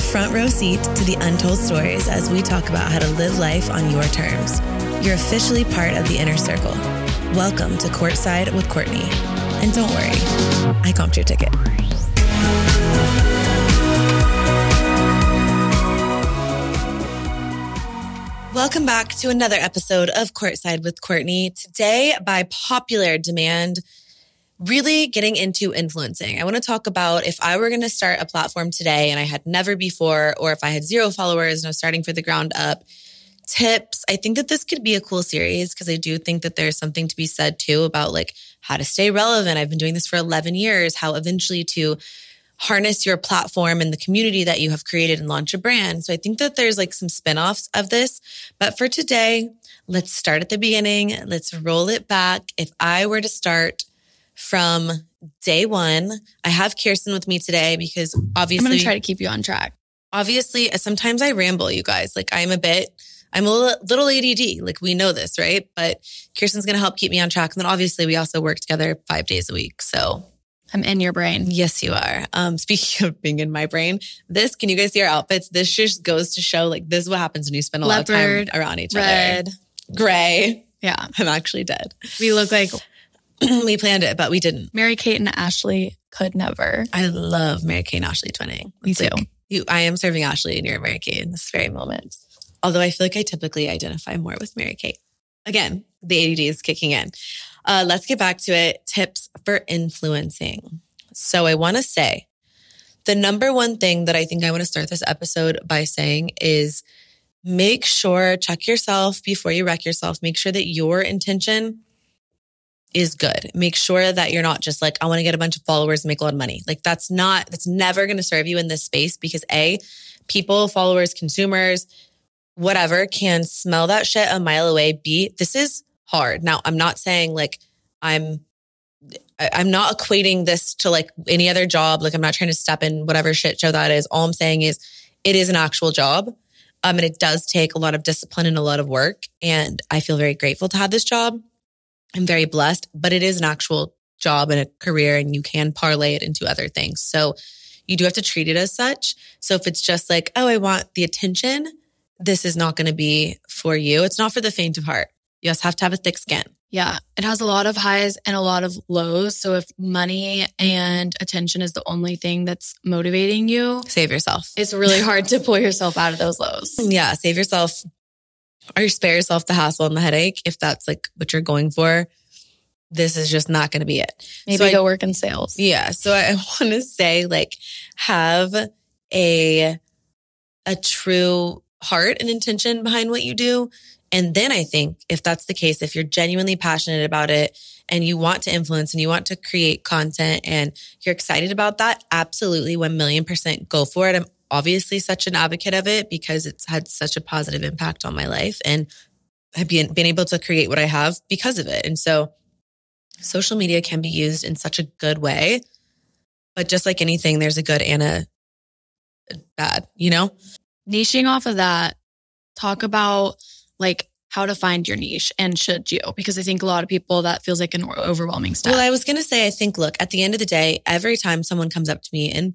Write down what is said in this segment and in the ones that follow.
front row seat to the untold stories as we talk about how to live life on your terms. You're officially part of the inner circle. Welcome to Courtside with Courtney. And don't worry, I comped your ticket. Welcome back to another episode of Courtside with Courtney. Today, by popular demand, really getting into influencing. I want to talk about if I were going to start a platform today and I had never before, or if I had 0 followers and I was starting from the ground up, tips. I think that this could be a cool series because I do think that there's something to be said too about like how to stay relevant. I've been doing this for 11 years, how eventually to harness your platform and the community that you have created and launch a brand. So I think that there's like some spinoffs of this. But for today, let's start at the beginning. Let's roll it back. If I were to start from day one, I have Kirsten with me today because obviously— I'm going to try to keep you on track. Obviously, sometimes I ramble, you guys. Like I'm a little ADD. Like we know this, right? But Kirsten's going to help keep me on track. And then obviously we also work together 5 days a week. So I'm in your brain. Yes, you are. Speaking of being in my brain, can you guys see our outfits? This just goes to show like this is what happens when you spend a lot of time around each red, other. Gray. Yeah. I'm actually dead. We look like we planned it, but we didn't. Mary-Kate and Ashley could never. I love Mary-Kate and Ashley twinning. Me too. I am serving Ashley and you're Mary-Kate in this very moment. Although I feel like I typically identify more with Mary-Kate. Again, the ADD is kicking in. Let's get back to it. Tips for influencing. So I want to say the number one thing that I think I want to start this episode by saying is check yourself before you wreck yourself. Make sure that your intention is good. Make sure that you're not just like, I want to get a bunch of followers and make a lot of money. Like that's never going to serve you in this space because people, followers, consumers, whatever can smell that shit a mile away. This is hard. Now, I'm not saying like I'm not equating this to like any other job. Like I'm not trying to step in whatever shit show that is. All I'm saying is it is an actual job. And it does take a lot of discipline and a lot of work. And I feel very grateful to have this job. I'm very blessed, but it is an actual job and a career and you can parlay it into other things. So you do have to treat it as such. So if it's just like, oh, I want the attention, this is not going to be for you. It's not for the faint of heart. You just have to have a thick skin. Yeah. It has a lot of highs and a lot of lows. So if money and attention is the only thing that's motivating you, save yourself. It's really hard to pull yourself out of those lows. Yeah. Save yourself or spare yourself the hassle and the headache. If that's like what you're going for, this is just not going to be it. Maybe go work in sales. Yeah. So I want to say like have a true heart and intention behind what you do. And then I think if that's the case, if you're genuinely passionate about it and you want to influence and you want to create content and you're excited about that, absolutely 1,000,000% go for it. I'm obviously such an advocate of it because it's had such a positive impact on my life and I've been able to create what I have because of it. And so social media can be used in such a good way, but just like anything, there's a good and a bad, you know? Niching off of that, talk about like how to find your niche and should you? Because I think a lot of people that feels like an overwhelming step. Well, I was going to say, I think, look, at the end of the day, every time someone comes up to me in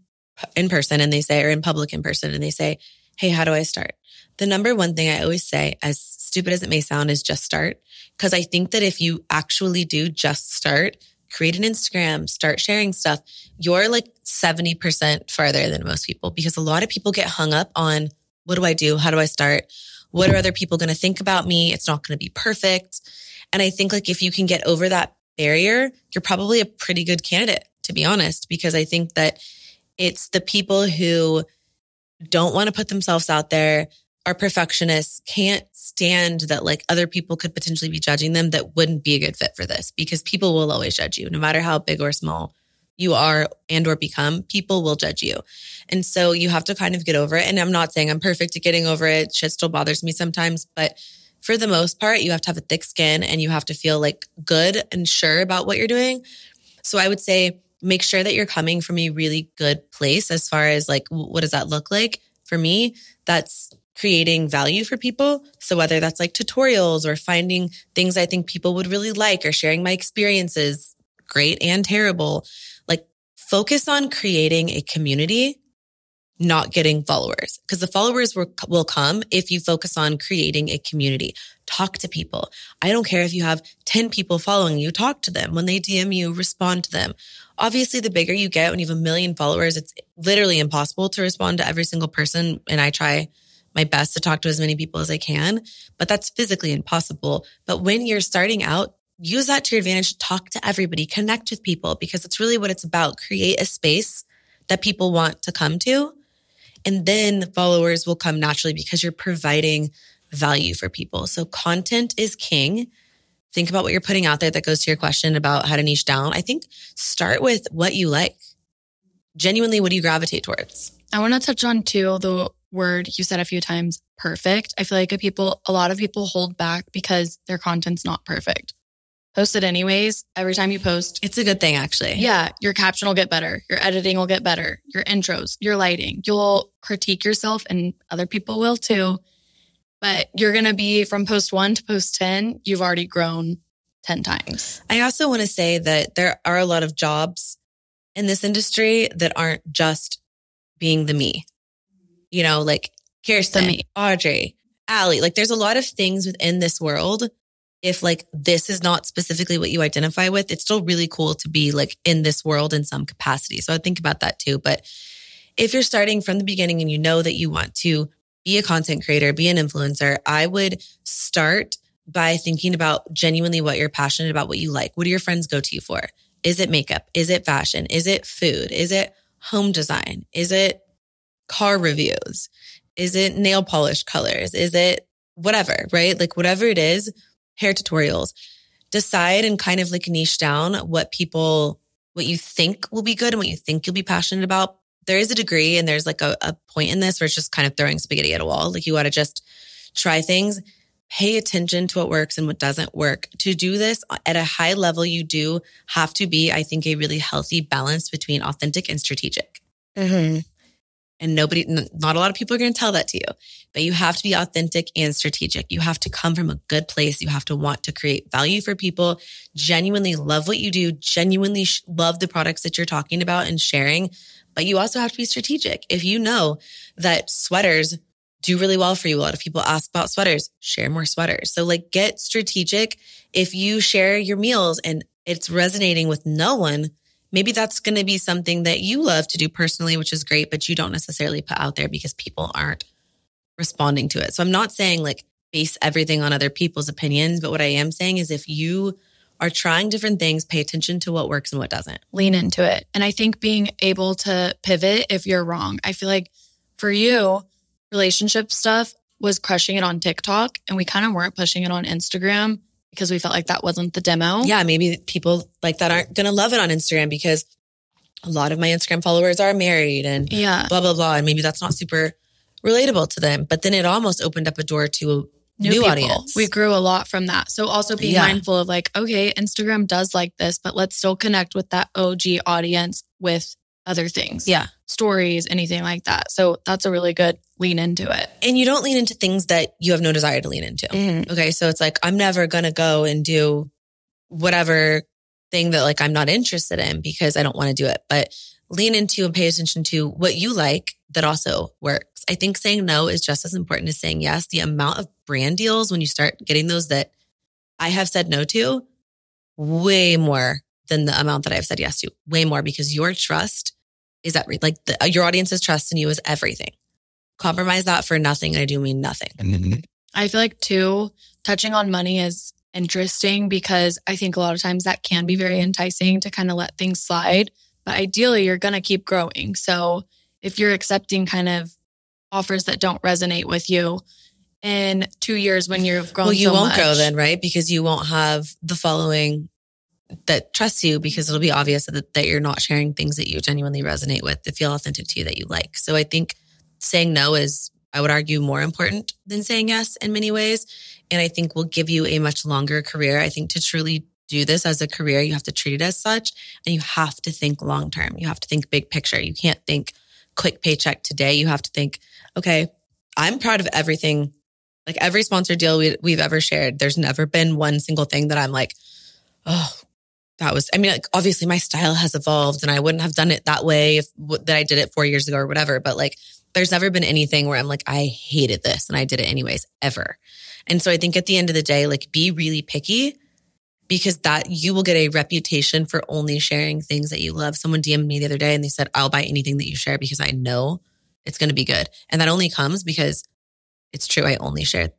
person and they say, or in public in person and they say, hey, how do I start? The number one thing I always say, as stupid as it may sound, is just start. Because I think that if you actually do just start, create an Instagram, start sharing stuff, you're like 70% farther than most people because a lot of people get hung up on what do I do? How do I start? What are other people going to think about me? It's not going to be perfect. And I think like if you can get over that barrier, you're probably a pretty good candidate, to be honest, because I think that it's the people who don't want to put themselves out there, are perfectionists, can't stand that like other people could potentially be judging them that wouldn't be a good fit for this because people will always judge you no matter how big or small you are and or become, people will judge you. And so you have to kind of get over it. And I'm not saying I'm perfect at getting over it. Shit still bothers me sometimes. But for the most part, you have to have a thick skin and you have to feel like good and sure about what you're doing. So I would say make sure that you're coming from a really good place as far as like, what does that look like? For me, that's creating value for people. So whether that's like tutorials or finding things I think people would really like or sharing my experiences, great and terrible, like focus on creating a community not getting followers, because the followers will come if you focus on creating a community. Talk to people. I don't care if you have 10 people following you, talk to them. When they DM you, respond to them. Obviously, the bigger you get, when you have 1 million followers, it's literally impossible to respond to every single person. And I try my best to talk to as many people as I can, but that's physically impossible. But when you're starting out, use that to your advantage. Talk to everybody, connect with people, because it's really what it's about. Create a space that people want to come to. And then followers will come naturally because you're providing value for people. So content is king. Think about what you're putting out there. That goes to your question about how to niche down. I think start with what you like. Genuinely, what do you gravitate towards? I want to touch on too, the word you said a few times, perfect. I feel like a lot of people hold back because their content's not perfect. Post it anyways. Every time you post, it's a good thing, actually. Yeah. Your caption will get better. Your editing will get better. Your intros, your lighting, you'll critique yourself, and other people will too. But you're going to be from post 1 to post 10. You've already grown 10 times. I also want to say that there are a lot of jobs in this industry that aren't just being the me, like Kirsten, Audrey, Allie. Like there's a lot of things within this world. If like this is not specifically what you identify with, it's still really cool to be like in this world in some capacity. So I think about that too. But if you're starting from the beginning and you know that you want to be a content creator, be an influencer, I would start by thinking about genuinely what you're passionate about, what you like. What do your friends go to you for? Is it makeup? Is it fashion? Is it food? Is it home design? Is it car reviews? Is it nail polish colors? Is it whatever, right? Like whatever it is, hair tutorials. Decide and kind of like niche down what you think will be good and what you think you'll be passionate about. There is a degree and there's like a point in this where it's just kind of throwing spaghetti at a wall. Like you got to just try things, pay attention to what works and what doesn't work. To do this at a high level, you do have to be, I think, a really healthy balance between authentic and strategic. Mm-hmm. And not a lot of people are going to tell that to you, but you have to be authentic and strategic. You have to come from a good place. You have to want to create value for people, genuinely love what you do, genuinely love the products that you're talking about and sharing. But you also have to be strategic. If you know that sweaters do really well for you, a lot of people ask about sweaters, share more sweaters. So like get strategic. If you share your meals and it's resonating with no one, maybe that's going to be something that you love to do personally, which is great, but you don't necessarily put out there because people aren't responding to it. So I'm not saying like base everything on other people's opinions, but what I am saying is if you are trying different things, pay attention to what works and what doesn't. Lean into it. And I think being able to pivot if you're wrong. I feel like for you, relationship stuff was crushing it on TikTok, and we kind of weren't pushing it on Instagram because we felt like that wasn't the demo. Yeah, maybe people like that aren't going to love it on Instagram because a lot of my Instagram followers are married and blah, blah, blah. And maybe that's not super relatable to them. But then it almost opened up a door to a new audience. We grew a lot from that. So also being mindful of like, okay, Instagram does like this, but let's still connect with that OG audience with other things. Yeah. Stories, anything like that. So that's a really good lean into it. And you don't lean into things that you have no desire to lean into. Mm-hmm. Okay. So it's like, I'm never going to go and do whatever thing that like I'm not interested in because I don't want to do it. But lean into and pay attention to what you like that also works. I think saying no is just as important as saying yes. The amount of brand deals when you start getting those that I have said no to, way more than the amount that I've said yes to. Way more, because your trust is that your audience's trust in you is everything. Compromise that for nothing. And I do mean nothing. Mm-hmm. I feel like too, touching on money is interesting because I think a lot of times that can be very enticing to kind of let things slide. But ideally, you're going to keep growing. So if you're accepting kind of offers that don't resonate with you in 2 years when you've grown, you won't grow then, right? Because you won't have the following that trusts you, because it'll be obvious that you're not sharing things that you genuinely resonate with, that feel authentic to you, that you like. So I think saying no is, I would argue, more important than saying yes in many ways. And I think will give you a much longer career. I think to truly do this as a career, you have to treat it as such, and you have to think long-term. You have to think big picture. You can't think quick paycheck today. You have to think, okay, I'm proud of everything. Like every sponsored deal we've ever shared, there's never been one single thing that I'm like, oh, that was, I mean, like, obviously my style has evolved and I wouldn't have done it that way that I did it 4 years ago or whatever. But like, there's never been anything where I'm like, I hated this and I did it anyways, ever. And so I think at the end of the day, like, be really picky, because that you will get a reputation for only sharing things that you love. Someone DM'd me the other day and they said, I'll buy anything that you share because I know it's going to be good. And that only comes because it's true. I only share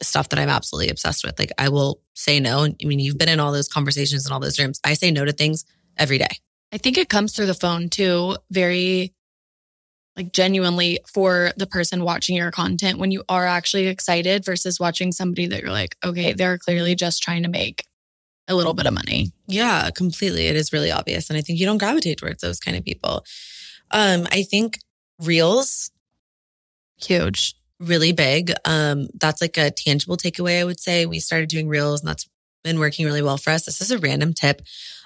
stuff that I'm absolutely obsessed with. Like, I will say no. I mean, you've been in all those conversations and all those rooms. I say no to things every day. I think it comes through the phone too, very like genuinely for the person watching your content when you are actually excited versus watching somebody that you're like, okay, they're clearly just trying to make a little bit of money. Yeah, completely. It is really obvious. And I think you don't gravitate towards those kind of people. I think reels, huge, really big. That's like a tangible takeaway, I would say. We started doing reels and that's been working really well for us. This is a random tip.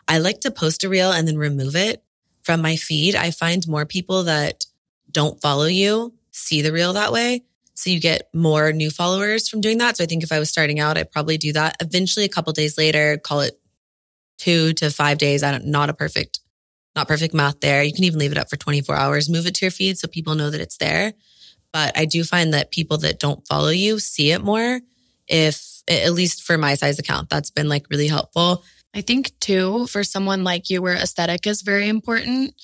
I like to post a reel and then remove it from my feed. I find more people that don't follow you see the reel that way. So you get more new followers from doing that. So I think if I was starting out, I'd probably do that. Eventually, a couple days later, call it 2 to 5 days. Not perfect math there. You can even leave it up for 24 hours. Move it to your feed so people know that it's there. But I do find that people that don't follow you see it more. If at least for my size account, that's been like really helpful. I think too, for someone like you where aesthetic is very important,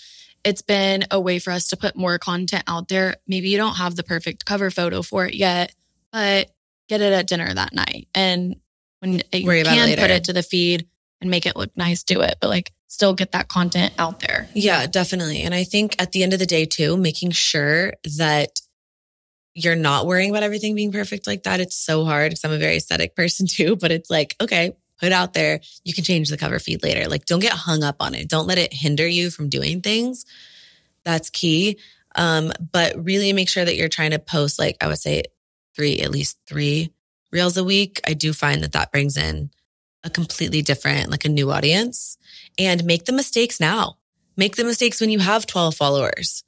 it's been a way for us to put more content out there. Maybe you don't have the perfect cover photo for it yet, but get it at dinner that night. And when you can put it to the feed and make it look nice, do it. But like still get that content out there. Yeah, definitely. And I think at the end of the day too, making sure that you're not worrying about everything being perfect like that. It's so hard because I'm a very aesthetic person too, but it's like, okay, put it out there. You can change the cover feed later. Like, don't get hung up on it. Don't let it hinder you from doing things. That's key. But really make sure that you're trying to post, like, I would say at least three reels a week. I do find that brings in a completely different, like a new audience. And make the mistakes now. Make the mistakes when you have 12 followers,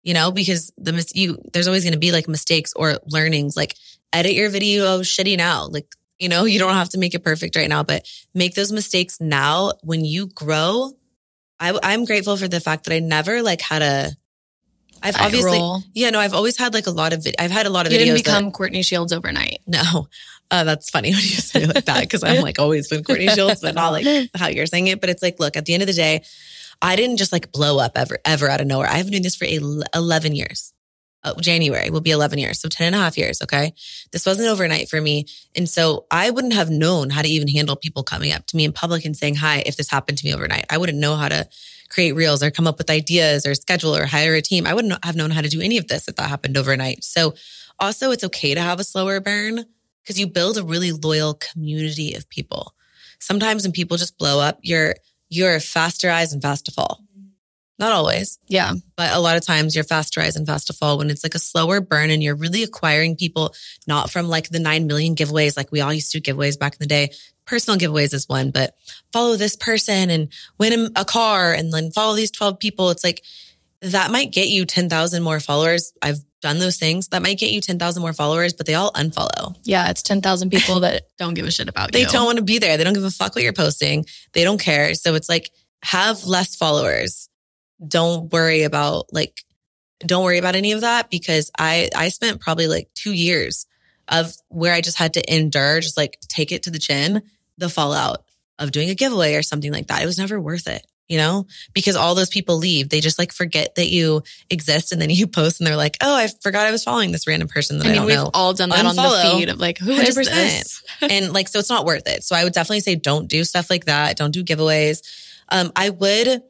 because there's always going to be like mistakes or learnings, like edit your video shitty now. Like, you don't have to make it perfect right now, but make those mistakes now. When you grow, I'm grateful for the fact that I never like had I've always had like I've had a lot of videos. You didn't become Courtney Shields overnight. No. That's funny when you say it like that, because I'm like always been Courtney Shields, but not like how you're saying it. But it's like, look, at the end of the day, I didn't just like blow up ever out of nowhere. I've been doing this for 11 years. January will be 11 years. So 10 and a half years. Okay. This wasn't overnight for me. And so I wouldn't have known how to even handle people coming up to me in public and saying hi if this happened to me overnight. I wouldn't know how to create reels or come up with ideas or schedule or hire a team. I wouldn't have known how to do any of this if that happened overnight. So also it's okay to have a slower burn because you build a really loyal community of people. Sometimes when people just blow up, you're fast to rise and fast to fall. Not always. Yeah. But a lot of times you're fast to rise and fast to fall when it's like a slower burn and you're really acquiring people, not from like the 9 million giveaways. Like we all used to do giveaways back in the day. Personal giveaways is one, but follow this person and win a car and then follow these 12 people. It's like, that might get you 10,000 more followers. I've done those things. That might get you 10,000 more followers, but they all unfollow. Yeah. It's 10,000 people that don't give a shit about you. They don't want to be there. They don't give a fuck what you're posting. They don't care. So it's like, have less followers. Don't worry about any of that, because I spent probably like 2 years of where I just had to endure, just like take it to the chin, the fallout of doing a giveaway or something like that. It was never worth it, because all those people leave. They just like forget that you exist. And then you post and they're like, oh, I forgot I was following this random person that I don't know. We've all done that on the feed of like, who is this? And like, so it's not worth it. So I would definitely say don't do stuff like that. Don't do giveaways. I would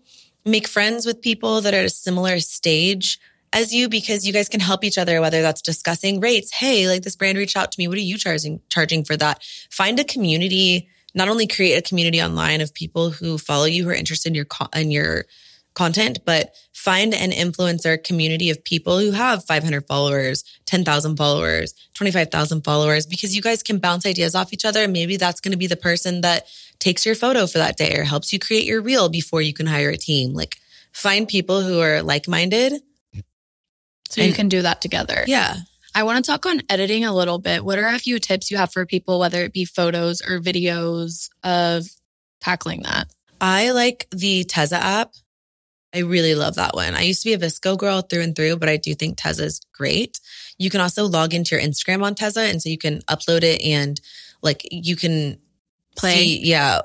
make friends with people that are at a similar stage as you, because you guys can help each other, whether that's discussing rates. Hey, like this brand reached out to me. What are you charging for that? Find a community, not only create a community online of people who follow you, who are interested in your content, but find an influencer community of people who have 500 followers, 10,000 followers, 25,000 followers, because you guys can bounce ideas off each other. Maybe that's going to be the person that takes your photo for that day or helps you create your reel before you can hire a team. Like find people who are like-minded. So you can do that together. Yeah. I want to talk on editing a little bit. What are a few tips you have for people, whether it be photos or videos, of tackling that? I like the Teza app. I really love that one. I used to be a Visco girl through and through, but I do think Teza's great. You can also log into your Instagram on Teza, and so you can upload it and like you can Play.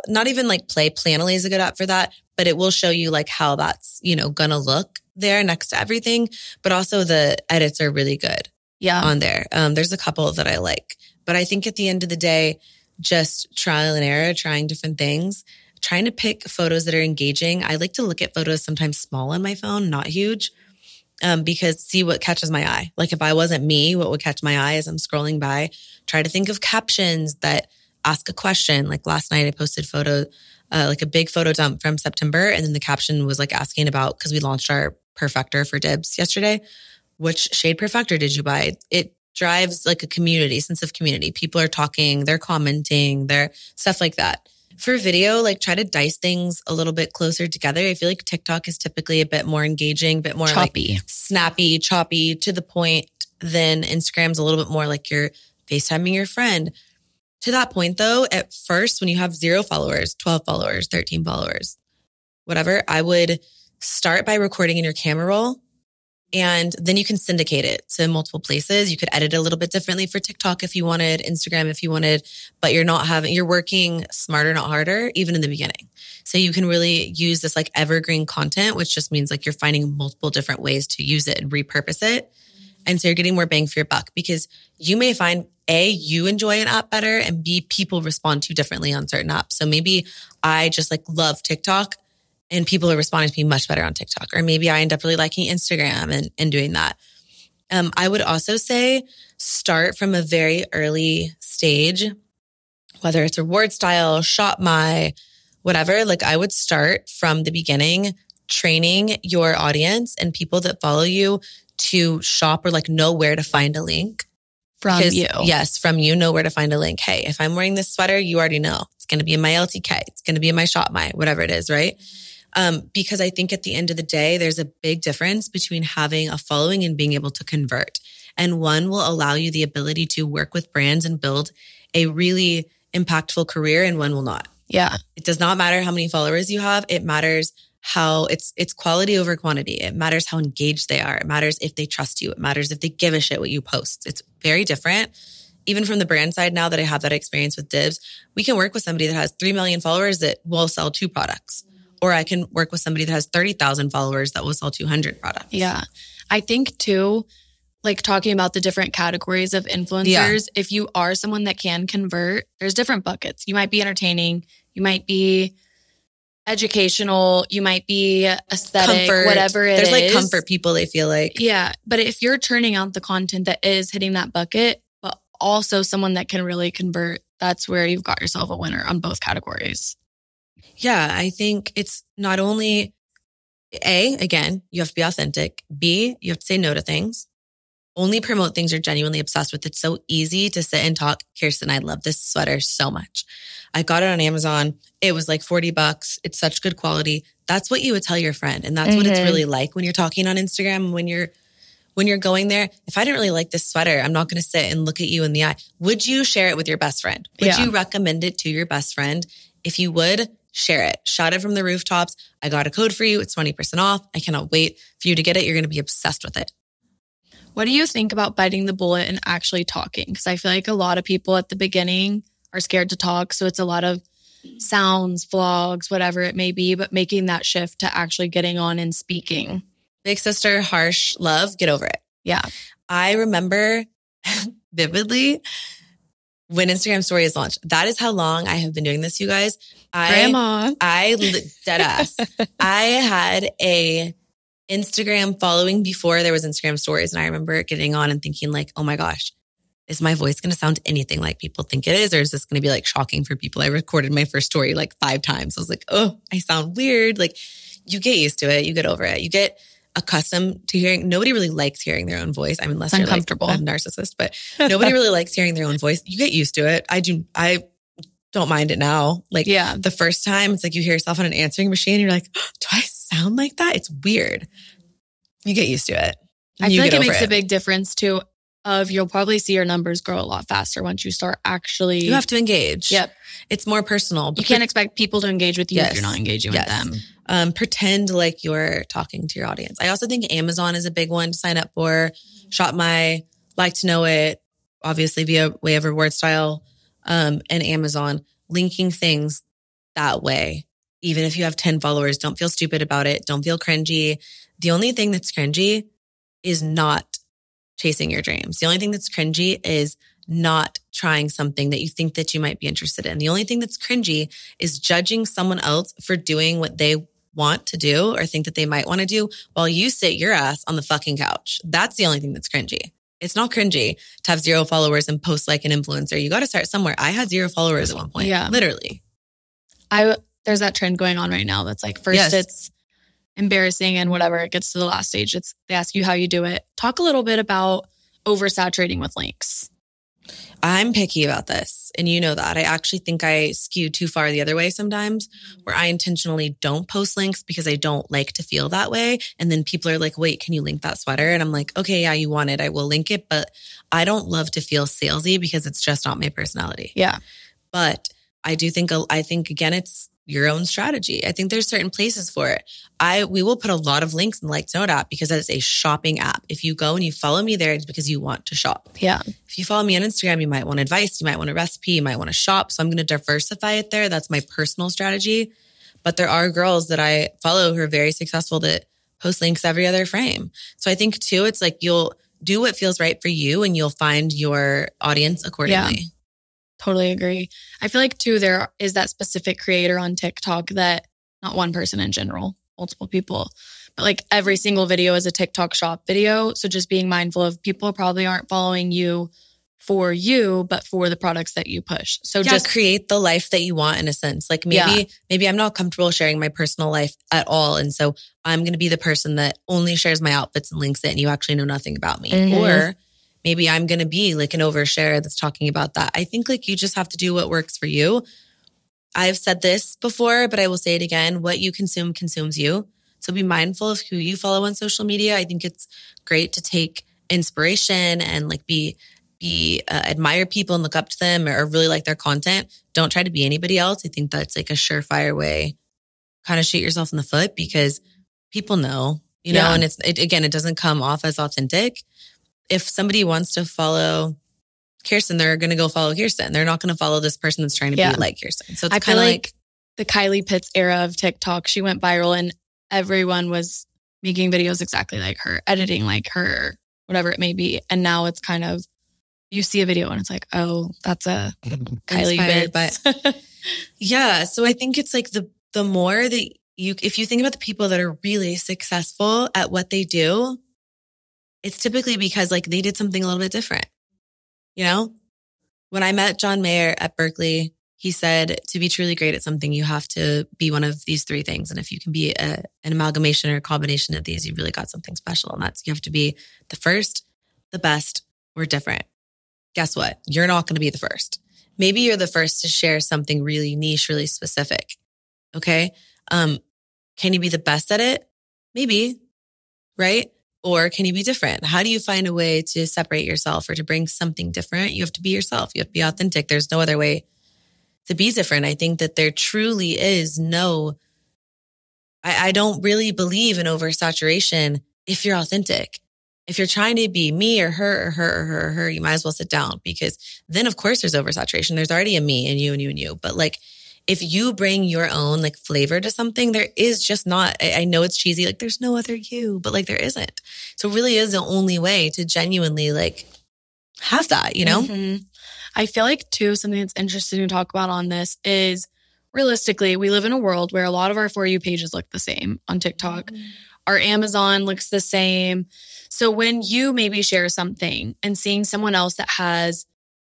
Not even like play. Planoly is a good app for that, but it will show you like how that's, gonna look there next to everything. But also the edits are really good on there. There's a couple that I like, but I think at the end of the day, just trial and error, trying different things. Trying to pick photos that are engaging. I like to look at photos sometimes small on my phone, not huge, because see what catches my eye. Like if I wasn't me, what would catch my eye as I'm scrolling by? Try to think of captions that ask a question. Like last night I posted like a big photo dump from September. And then the caption was like asking about, because we launched our perfector for Dibs yesterday. Which shade perfector did you buy? It drives like a community, sense of community. People are talking, they're commenting, they're stuff like that. For video, like try to dice things a little bit closer together. I feel like TikTok is typically a bit more engaging, a bit more choppy, like snappy, choppy, to the point. Then Instagram's a little bit more like you're FaceTiming your friend. To that point though, at first, when you have 0 followers, 12 followers, 13 followers, whatever, I would start by recording in your camera roll. And then you can syndicate it to multiple places. You could edit it a little bit differently for TikTok if you wanted, Instagram if you wanted, but you're working smarter, not harder, even in the beginning. So you can really use this like evergreen content, which just means like you're finding multiple different ways to use it and repurpose it. And so you're getting more bang for your buck because you may find A, you enjoy an app better, and B, people respond to you differently on certain apps. So maybe I just like love TikTok, and people are responding to me much better on TikTok. Or maybe I end up really liking Instagram and doing that. I would also say start from a very early stage, whether it's reward style, shop my, whatever. Like I would start from the beginning, training your audience and people that follow you to shop or like know where to find a link. From you. Yes, from you, know where to find a link. Hey, if I'm wearing this sweater, you already know. It's going to be in my LTK. It's going to be in my shop my, whatever it is, right? Because I think at the end of the day, there's a big difference between having a following and being able to convert. And one will allow you the ability to work with brands and build a really impactful career, and one will not. Yeah. It does not matter how many followers you have. It matters how it's quality over quantity. It matters how engaged they are. It matters if they trust you. It matters if they give a shit what you post. It's very different. Even from the brand side, now that I have that experience with Dibs, we can work with somebody that has 3 million followers that will sell 2 products. Or I can work with somebody that has 30,000 followers that will sell 200 products. Yeah. I think too, like talking about the different categories of influencers, if you are someone that can convert, there's different buckets. You might be entertaining, you might be educational, you might be aesthetic, comfort, whatever it is. There's like comfort people, they feel like. Yeah. But if you're turning out the content that is hitting that bucket, but also someone that can really convert, that's where you've got yourself a winner on both categories. Yeah, I think it's not only A, again, you have to be authentic. B, you have to say no to things. Only promote things you're genuinely obsessed with. It's so easy to sit and talk. Kirsten, I love this sweater so much. I got it on Amazon. It was like $40. It's such good quality. That's what you would tell your friend. And that's what it's really like when you're talking on Instagram, when you're going there. If I didn't really like this sweater, I'm not going to sit and look at you in the eye. Would you share it with your best friend? Would you recommend it to your best friend? If you would, share it. Shout it from the rooftops. I got a code for you. It's 20% off. I cannot wait for you to get it. You're going to be obsessed with it. What do you think about biting the bullet and actually talking? Because I feel like a lot of people at the beginning are scared to talk. So it's a lot of sounds, vlogs, whatever it may be, but making that shift to actually getting on and speaking. Big sister, harsh love, get over it. Yeah. I remember vividly when Instagram stories launched. That is how long I have been doing this, you guys. Grandma. Dead ass. I had a Instagram following before there was Instagram stories. And I remember getting on and thinking like, oh my gosh, is my voice going to sound anything like people think it is? Or is this going to be like shocking for people? I recorded my first story like 5 times. I was like, oh, I sound weird. Like you get used to it. You get over it. You get accustomed to hearing. Nobody really likes hearing their own voice. I mean, unless you're uncomfortable. Like a narcissist, but nobody really likes hearing their own voice. You get used to it. I don't mind it now. Like the first time it's like you hear yourself on an answering machine. You're like, oh, do I sound like that? It's weird. You get used to it. I feel like it makes a big difference too of you'll probably see your numbers grow a lot faster once you start actually. You have to engage. Yep. It's more personal. You can't expect people to engage with you if you're not engaging with them. Pretend like you're talking to your audience. I also think Amazon is a big one to sign up for. Shop My, Like to Know It, obviously via way of reward style, and Amazon, linking things that way. Even if you have 10 followers, don't feel stupid about it. Don't feel cringy. The only thing that's cringy is not chasing your dreams. The only thing that's cringy is not trying something that you think that you might be interested in. The only thing that's cringy is judging someone else for doing what they want to do or think that they might want to do while you sit your ass on the fucking couch. That's the only thing that's cringy. It's not cringy to have 0 followers and post like an influencer. You got to start somewhere. I had 0 followers at one point. Yeah. Literally. There's that trend going on right now that's like first it's embarrassing and whatever. It gets to the last stage. They ask you how you do it. Talk a little bit about oversaturating with links. I'm picky about this. And you know that. I actually think I skew too far the other way sometimes where I intentionally don't post links because I don't like to feel that way. And then people are like, wait, can you link that sweater? And I'm like, okay, yeah, you want it. I will link it. But I don't love to feel salesy because it's just not my personality. Yeah. But I think again, it's your own strategy. I think there's certain places for it. We will put a lot of links in the Like to Know It app because it's a shopping app. If you go and you follow me there, it's because you want to shop. Yeah. If you follow me on Instagram, you might want advice, you might want a recipe, you might want to shop. So I'm going to diversify it there. That's my personal strategy. But there are girls that I follow who are very successful that post links every other frame. So I think too, it's like you'll do what feels right for you and you'll find your audience accordingly. Yeah. Totally agree. I feel like too, there is that specific creator on TikTok that not one person in general, multiple people, but like every single video is a TikTok shop video. So just being mindful of people probably aren't following you, but for the products that you push. So just create the life that you want in a sense. Like maybe I'm not comfortable sharing my personal life at all. And so I'm going to be the person that only shares my outfits and links it and you actually know nothing about me. Mm-hmm. Or maybe I'm going to be like an overshare that's talking about that. I think like you just have to do what works for you. I've said this before, but I will say it again. What you consume consumes you. So be mindful of who you follow on social media. I think it's great to take inspiration and like admire people and look up to them or really like their content. Don't try to be anybody else. I think that's like a surefire way, kind of shoot yourself in the foot because people know, you know, and it doesn't come off as authentic. If somebody wants to follow Kirsten, they're going to go follow Kirsten. They're not going to follow this person that's trying to be like Kirsten. So it's I feel like the Kylie Pitts era of TikTok, she went viral and everyone was making videos exactly like her, editing like her, whatever it may be. And now it's kind of, you see a video and it's like, oh, that's a Kylie Pitts. But yeah. So I think it's like the more that if you think about the people that are really successful at what they do, it's typically because like they did something a little bit different. You know, when I met John Mayer at Berkeley, he said to be truly great at something, you have to be one of these 3 things. And if you can be an amalgamation or a combination of these, you've really got something special. And that's, you have to be the first, the best, or different. Guess what? You're not going to be the first. Maybe you're the first to share something really niche, really specific. Okay. Can you be the best at it? Maybe. Right. Or can you be different? How do you find a way to separate yourself or to bring something different? You have to be yourself. You have to be authentic. There's no other way to be different. I think that there truly is I don't really believe in oversaturation if you're authentic. If you're trying to be me or her or her or her or her, you might as well sit down because then of course there's oversaturation. There's already a me and you and you and you. But like, if you bring your own like flavor to something, there is just not, I know it's cheesy, like there's no other you, but like there isn't. So it really is the only way to genuinely like have that, you know? Mm-hmm. I feel like too, something that's interesting to talk about on this is realistically, we live in a world where a lot of our For You pages look the same on TikTok. Mm-hmm. Our Amazon looks the same. So when you maybe share something and seeing someone else that has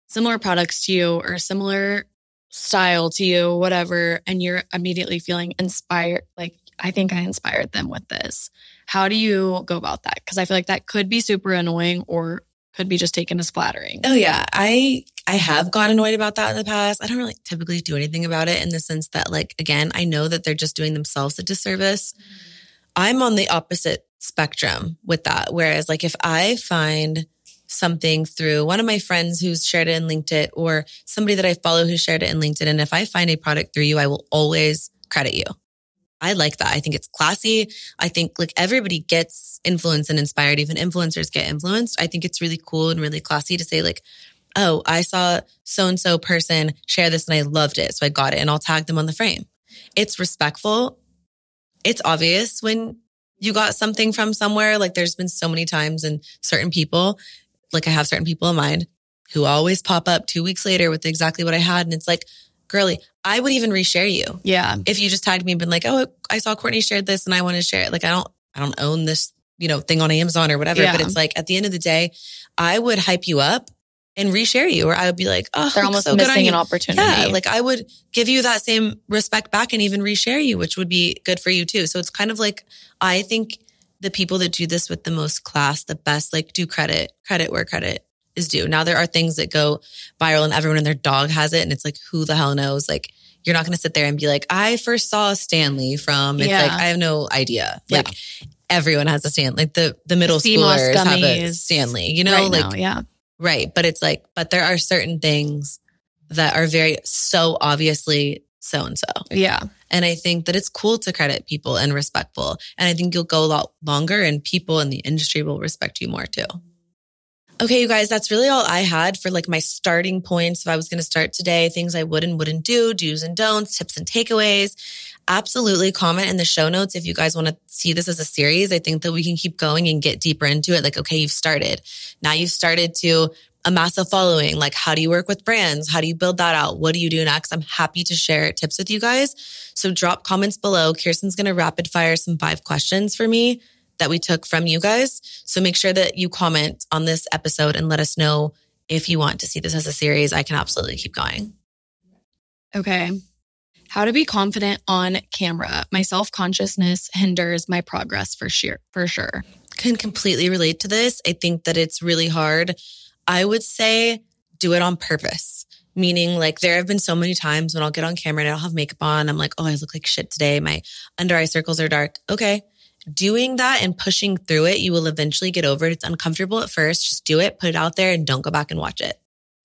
similar products to you or similar style to you, whatever, and you're immediately feeling inspired, like, I think I inspired them with this. How do you go about that? Because I feel like that could be super annoying or could be just taken as flattering. Oh yeah. I have gotten annoyed about that in the past. I don't really typically do anything about it in the sense that like, again, I know that they're just doing themselves a disservice. I'm on the opposite spectrum with that. Whereas like if I find something through one of my friends who's shared it and linked it, or somebody that I follow who shared it and linked it. And if I find a product through you, I will always credit you. I like that. I think it's classy. I think like everybody gets influenced and inspired. Even influencers get influenced. I think it's really cool and really classy to say like, oh, I saw so-and-so person share this and I loved it. So I got it and I'll tag them on the frame. It's respectful. It's obvious when you got something from somewhere. Like there's been so many times and certain people, like I have certain people in mind who always pop up 2 weeks later with exactly what I had. And it's like, girly, I would even reshare you. Yeah. If you just tagged me and been like, oh, I saw Courtney shared this and I want to share it. Like I don't own this, thing on Amazon or whatever. But it's like at the end of the day, I would hype you up and reshare you, or I would be like, oh, they're almost so missing an opportunity. Yeah, like I would give you that same respect back and even reshare you, which would be good for you too. So it's kind of like, I think the people that do this with the most class, the best, like do credit where credit is due. Now there are things that go viral and everyone and their dog has it. And it's like, who the hell knows? Like you're not going to sit there and be like, I first saw Stanley from, it's like, I have no idea. Yeah. Like everyone has a Stanley, like the middle schoolers have a Stanley, Now. Right. But it's like, but there are certain things that are very so obviously so-and-so. Yeah. And I think that it's cool to credit people and respectful. And I think you'll go a lot longer and people in the industry will respect you more too. Okay, you guys, that's really all I had for like my starting points. If I was going to start today, things I would and wouldn't do, do's and don'ts, tips and takeaways. Absolutely comment in the show notes if you guys want to see this as a series. I think that we can keep going and get deeper into it. Like, okay, you've started. Now you've started to amass a following. Like, how do you work with brands? How do you build that out? What do you do next? I'm happy to share tips with you guys. So drop comments below. Kirsten's going to rapid fire some 5 questions for me that we took from you guys. So make sure that you comment on this episode and let us know if you want to see this as a series. I can absolutely keep going. Okay. How to be confident on camera. My self-consciousness hinders my progress for sure. Can completely relate to this. I think that it's really hard. I would say do it on purpose. Meaning like there have been so many times when I'll get on camera and I don't have makeup on. I'm like, oh, I look like shit today. My under eye circles are dark. Okay. Doing that and pushing through it, you will eventually get over it. It's uncomfortable at first. Just do it, put it out there and don't go back and watch it.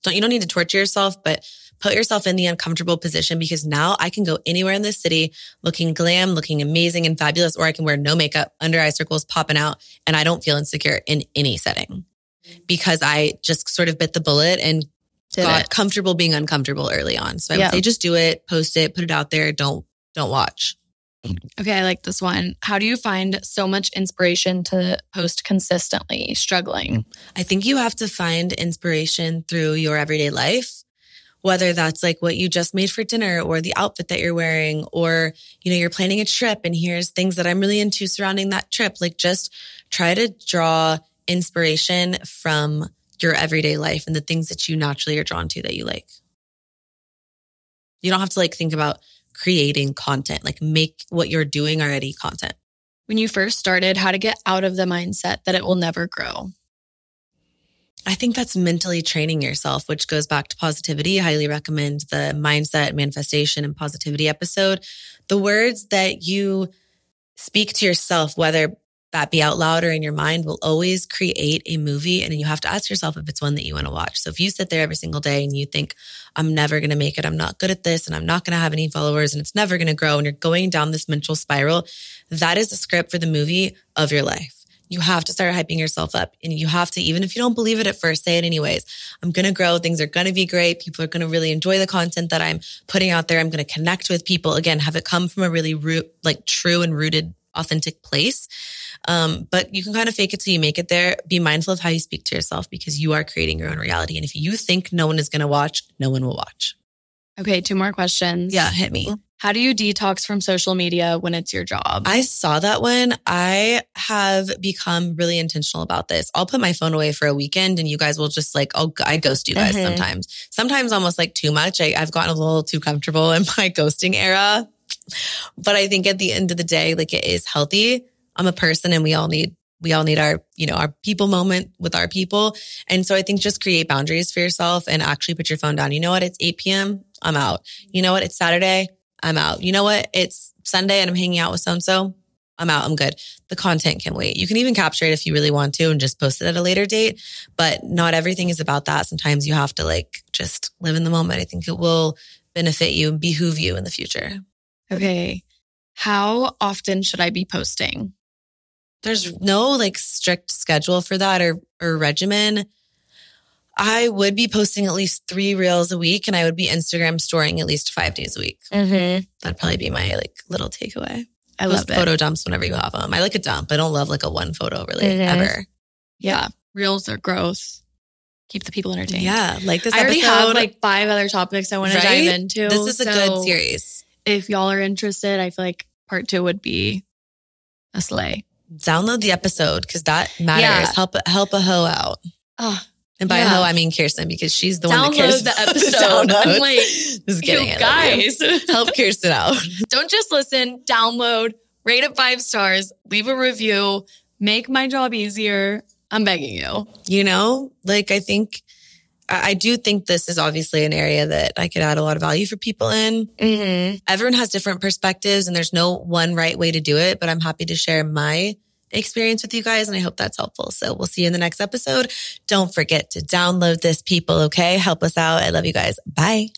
You don't need to torture yourself, but put yourself in the uncomfortable position because now I can go anywhere in this city looking glam, looking amazing and fabulous, or I can wear no makeup, under eye circles popping out, and I don't feel insecure in any setting because I just sort of bit the bullet and got comfortable being uncomfortable early on. So I would say just do it, post it, put it out there. Don't watch. Okay, I like this one. How do you find so much inspiration to post consistently? Struggling. I think you have to find inspiration through your everyday life, whether that's like what you just made for dinner or the outfit that you're wearing, or, you're planning a trip and here's things that I'm really into surrounding that trip. Like just try to draw inspiration from your everyday life and the things that you naturally are drawn to that you like. You don't have to like think about creating content, like make what you're doing already content. When you first started, how to get out of the mindset that it will never grow? I think that's mentally training yourself, which goes back to positivity. I highly recommend the mindset, manifestation, and positivity episode. The words that you speak to yourself, whether that be out loud or in your mind, will always create a movie. And you have to ask yourself if it's one that you want to watch. So if you sit there every single day and you think, I'm never going to make it, I'm not good at this, and I'm not going to have any followers, and it's never going to grow, and you're going down this mental spiral, that is the script for the movie of your life. You have to start hyping yourself up, and you have to, even if you don't believe it at first, say it anyways. I'm going to grow. Things are going to be great. People are going to really enjoy the content that I'm putting out there. I'm going to connect with people. Again, have it come from a really true and rooted, authentic place. But you can kind of fake it till you make it there. Be mindful of how you speak to yourself because you are creating your own reality. And if you think no one is going to watch, no one will watch. Okay, 2 more questions. Yeah, hit me. How do you detox from social media when it's your job? I saw that one. I have become really intentional about this. I'll put my phone away for a weekend and you guys will just I ghost you guys sometimes almost like too much. I've gotten a little too comfortable in my ghosting era. But I think at the end of the day, like it is healthy. I'm a person and we all need our, our people moment with our people. And so I think just create boundaries for yourself and actually put your phone down. You know what? It's 8 p.m. I'm out. You know what? It's Saturday. I'm out. You know what? It's Sunday and I'm hanging out with so-and-so. I'm out, I'm good. The content can wait. You can even capture it if you really want to and just post it at a later date. But not everything is about that. Sometimes you have to like just live in the moment. I think it will benefit you and behoove you in the future. Okay. How often should I be posting? There's no like strict schedule for that or regimen. I would be posting at least 3 reels a week, and I would be Instagram storing at least 5 days a week. Mm-hmm. That'd probably be my like little takeaway. I love it. Photo dumps whenever you have them. I like a dump. I don't love like a one photo really ever. Yeah. Reels are growth. Keep the people entertained. Yeah. Like this I already episode, have like 5 other topics I want to dive into. This is a good series. If y'all are interested, I feel like part 2 would be a slay. Download the episode because that matters. Yeah. Help a hoe out. Oh, and by a hoe, I mean Kirsten because she's the one that cares. Download the episode. I'm like, just kidding. you guys. Help Kirsten out. Don't just listen, download, rate it 5 stars, leave a review, make my job easier. I'm begging you. You know, like I do think this is obviously an area that I could add a lot of value for people in. Mm-hmm. Everyone has different perspectives and there's no one right way to do it, but I'm happy to share my experience with you guys and I hope that's helpful. So we'll see you in the next episode. Don't forget to download this, people, okay? Help us out. I love you guys. Bye.